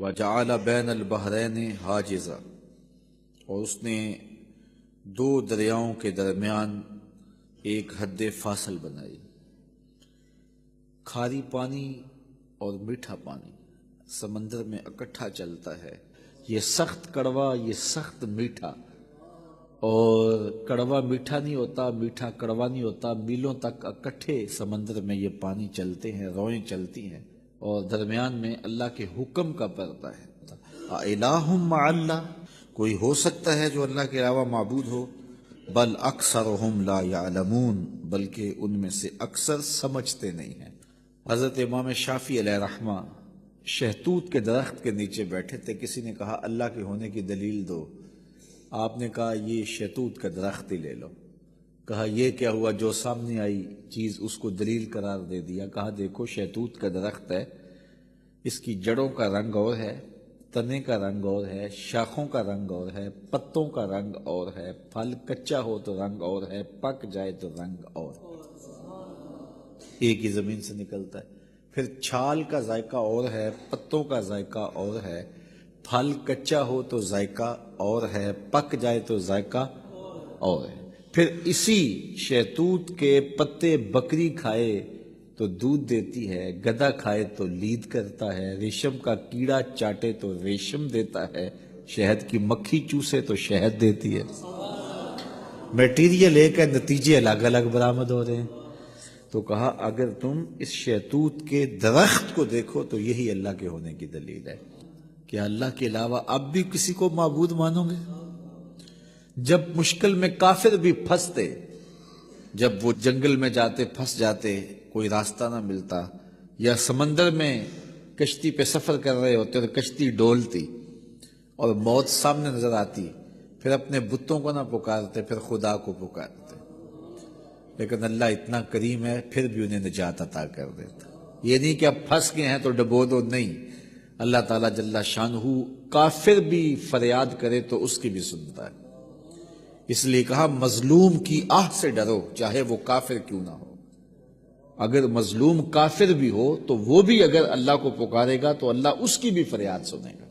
وَجَعَلَ بَيْنَ الْبَحْرَيْنِ حَاجِزًا، اور اس نے دو دریاؤں کے درمیان ایک حد فاصل بنائی۔ کھاری پانی اور میٹھا پانی سمندر میں اکٹھا چلتا ہے، یہ سخت کڑوا، یہ سخت میٹھا، اور کڑوا میٹھا نہیں ہوتا، میٹھا کڑوا نہیں ہوتا، میلوں تک اکٹھے سمندر میں یہ پانی چلتے ہیں، روئیں چلتی ہیں، اور درمیان میں اللہ کے حکم کا پردہ ہے۔ اِلٰہٌ مع اللہ، کوئی ہو سکتا ہے جو اللہ کے علاوہ معبود ہو؟ بل اکثرہم لا یعلمون، بلکہ ان میں سے اکثر سمجھتے نہیں ہیں۔ حضرت امام شافعی علیہ رحمہ شہتوت کے درخت کے نیچے بیٹھے تھے، کسی نے کہا اللہ کے ہونے کی دلیل دو۔ آپ نے کہا یہ شہتوت کا درخت ہی لے لو۔ کہا یہ کیا ہوا؟ جو سامنے آئی چیز اس کو دلیل قرار دے دیا۔ کہا دیکھو شہتوت کا درخت ہے، اس کی جڑوں کا رنگ اور ہے، تنے کا رنگ اور ہے، شاخوں کا رنگ اور ہے، پتوں کا رنگ اور ہے، پھل کچا ہو تو رنگ اور ہے، پک جائے تو رنگ اور ہے، ایک ہی زمین سے نکلتا ہے۔ پھر چھال کا ذائقہ اور ہے، پتوں کا ذائقہ اور ہے، پھل کچا ہو تو ذائقہ اور ہے، پک جائے تو ذائقہ اور ہے۔ پھر اسی شہتوت کے پتے بکری کھائے تو دودھ دیتی ہے، گدھا کھائے تو لید کرتا ہے، ریشم کا کیڑا چاٹے تو ریشم دیتا ہے، شہد کی مکھی چوسے تو شہد دیتی ہے۔ میٹیریل ایک ہے، نتیجے الگ الگ برآمد ہو رہے ہیں۔ تو کہا اگر تم اس شہتوت کے درخت کو دیکھو تو یہی اللہ کے ہونے کی دلیل ہے۔ کیا اللہ کے علاوہ اب بھی کسی کو معبود مانو گے؟ جب مشکل میں کافر بھی پھنستے، جب وہ جنگل میں جاتے پھنس جاتے، کوئی راستہ نہ ملتا، یا سمندر میں کشتی پہ سفر کر رہے ہوتے اور کشتی ڈولتی اور موت سامنے نظر آتی، پھر اپنے بتوں کو نہ پکارتے، پھر خدا کو پکارتے، لیکن اللہ اتنا کریم ہے پھر بھی انہیں نجات عطا کر دیتا۔ یہ نہیں کہ اب پھنس گئے ہیں تو ڈبو دو، نہیں، اللہ تعالیٰ جل شانہ کافر بھی فریاد کرے تو اس کی بھی سنتا ہے۔ اس لیے کہا مظلوم کی آہ سے ڈرو، چاہے وہ کافر کیوں نہ ہو۔ اگر مظلوم کافر بھی ہو تو وہ بھی اگر اللہ کو پکارے گا تو اللہ اس کی بھی فریاد سنے گا۔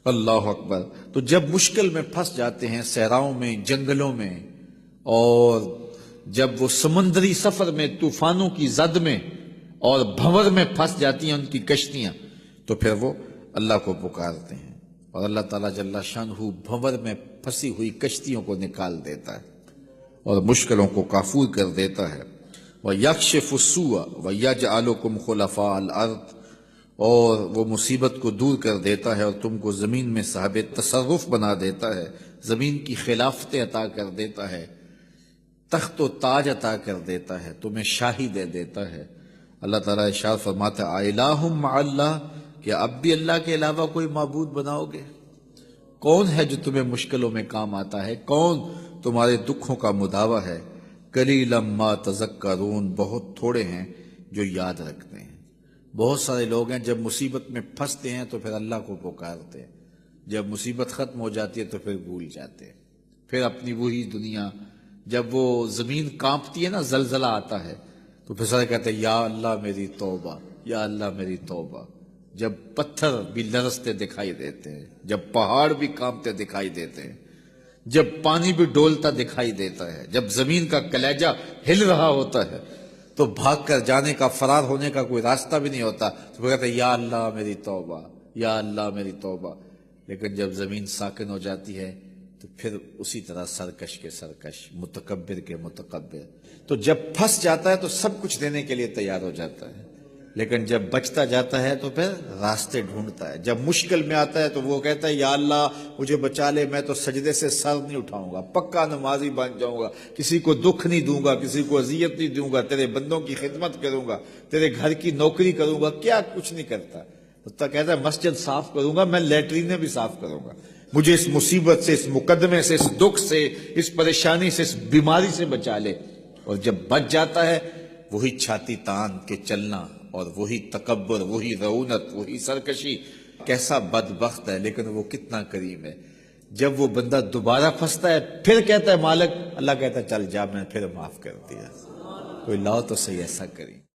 اللہ اکبر۔ تو جب مشکل میں پھنس جاتے ہیں، صحراؤں میں، جنگلوں میں، اور جب وہ سمندری سفر میں طوفانوں کی زد میں اور بھنور میں پھنس جاتی ہیں ان کی کشتیاں، تو پھر وہ اللہ کو پکارتے ہیں، اور اللہ تعالیٰ جل شانہ بھنور میں پھنسی ہوئی کشتیوں کو نکال دیتا ہے اور مشکلوں کو کافور کر دیتا ہے۔ وَيَكْشِفُ السُّوءَ وَيَجْعَلُكُمْ خُلَفَاءَ الْأَرْضِ، اور وہ مصیبت کو دور کر دیتا ہے اور تم کو زمین میں صاحب تصرف بنا دیتا ہے، زمین کی خلافتیں عطا کر دیتا ہے، تخت و تاج عطا کر دیتا ہے، تمہیں شاہی دے دیتا ہے۔ اللہ تعالیٰ ارشاد فرماتا ہے اِلٰہٌ مع اللہ، کہ اب بھی اللہ کے علاوہ کوئی معبود بناؤ گے؟ کون ہے جو تمہیں مشکلوں میں کام آتا ہے؟ کون تمہارے دکھوں کا مداوع ہے؟ قلیلا ما تذکرون، بہت تھوڑے ہیں جو یاد رکھتے ہیں۔ بہت سارے لوگ ہیں جب مصیبت میں پھنستے ہیں تو پھر اللہ کو پکارتے ہیں، جب مصیبت ختم ہو جاتی ہے تو پھر بھول جاتے ہیں، پھر اپنی وہی دنیا۔ جب وہ زمین کانپتی ہے نا، زلزلہ آتا ہے، تو پھر سارے کہتے ہیں یا اللہ میری توبہ، یا اللہ میری توبہ۔ جب پتھر بھی لرزتے دکھائی دیتے ہیں، جب پہاڑ بھی کانپتے دکھائی دیتے ہیں، جب پانی بھی ڈولتا دکھائی دیتا ہے، جب زمین کا کلیجہ ہل رہا ہوتا ہے، تو بھاگ کر جانے کا، فرار ہونے کا کوئی راستہ بھی نہیں ہوتا، تو وہ کہتے ہیں یا اللہ میری توبہ، یا اللہ میری توبہ۔ لیکن جب زمین ساکن ہو جاتی ہے تو پھر اسی طرح سرکش کے سرکش، متکبر کے متکبر۔ تو جب پھنس جاتا ہے تو سب کچھ دینے کے لیے تیار ہو جاتا ہے، لیکن جب بچتا جاتا ہے تو پھر راستے ڈھونڈتا ہے۔ جب مشکل میں آتا ہے تو وہ کہتا ہے یا اللہ مجھے بچا لے، میں تو سجدے سے سر نہیں اٹھاؤں گا، پکا نمازی بن جاؤں گا، کسی کو دکھ نہیں دوں گا، کسی کو اذیت نہیں دوں گا، تیرے بندوں کی خدمت کروں گا، تیرے گھر کی نوکری کروں گا۔ کیا کچھ نہیں کرتا، تو کہتا ہے مسجد صاف کروں گا، میں لیٹرینیں بھی صاف کروں گا، مجھے اس مصیبت سے، اس مقدمے سے، اس دکھ سے، اس پریشانی سے، اس بیماری سے بچا لے۔ اور جب بچ جاتا ہے وہی چھاتی تان کے چلنا، اور وہی تکبر، وہی رعونت، وہی سرکشی۔ کیسا بدبخت ہے، لیکن وہ کتنا کریم ہے۔ جب وہ بندہ دوبارہ پھنستا ہے پھر کہتا ہے مالک، اللہ کہتا ہے چل جا، میں پھر معاف کر دیا۔ کوئی لاؤ تو صحیح ایسا کریم۔